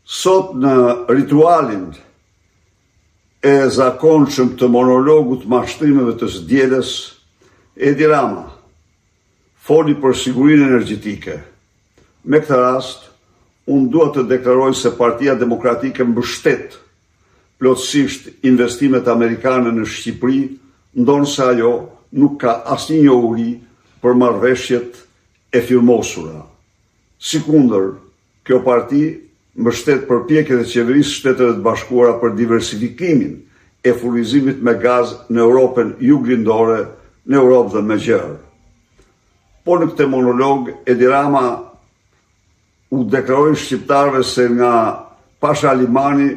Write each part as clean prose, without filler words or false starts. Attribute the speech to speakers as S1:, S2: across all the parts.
S1: Sot në ritualin e zakonshëm të monologut mashtrimeve të së dielës, Edi Rama foli për sigurinë energjetike. Me këtë rast, unë dua të deklaroj se Partia Demokratike mbështet plotësisht investimet amerikane në Shqipëri, ndonëse ajo nuk ka asnjë njohuri për marrëveshjet e firmosura. Sikundër, kjo parti mbështet përpjekjet e qeverisë së Shteteve të Bashkuara për diversifikimin e furnizimit me gaz në Europën juglindore, në Europë dhe me gjerë. Po në këtë monolog, Edi Rama u deklaroi shqiptarëve se nga Pasha Limani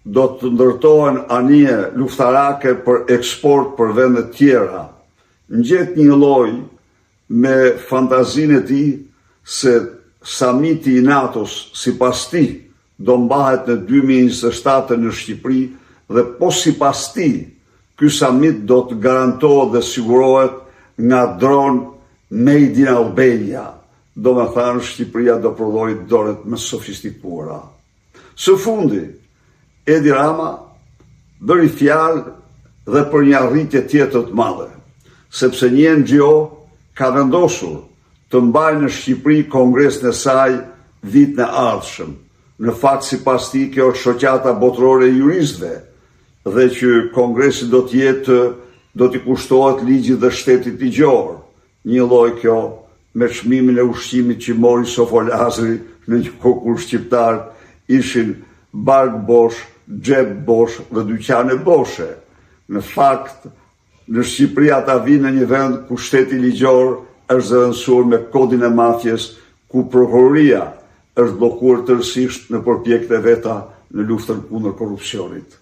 S1: do të ndërtohen anije luftarake për eksport për vende tjera. Ngjet një lloj me fantazinë e tij se samiti i NATO-s sipas tij do mbahet në 2027 në Shqipëri dhe po sipas tij ky samit do të garantohet dhe sigurohet nga dron made in Albania. Do me thanë Shqipëria do prodhojë dronet më sofistikuara. Së fundi, Edi Rama bëri fjalë dhe për një arritje tjetër të madhe, sepse një NGO ka vendosur të mbajë në Shqipëri kongresin e saj vitin e ardhshëm. Në fakt, sipas tij, kjo është shoqata botërore e juristëve dhe që kongresi do t'i kushtohet ligjit dhe shtetit ligjor. Një lloj kjo me çmimin e ushqimit që mori Sofolazri në një kohë kur shqiptarët ishin bark bosh, xhep bosh dhe dyqane boshe. Në fakt, në Shqipëri ata vinë në një vend ku shteti ligjor është zëvendësuar me kodin e mafjes, ku prokuroria është bllokuar tërësisht në përpjekjet e veta në luftën kundër korrupsionit.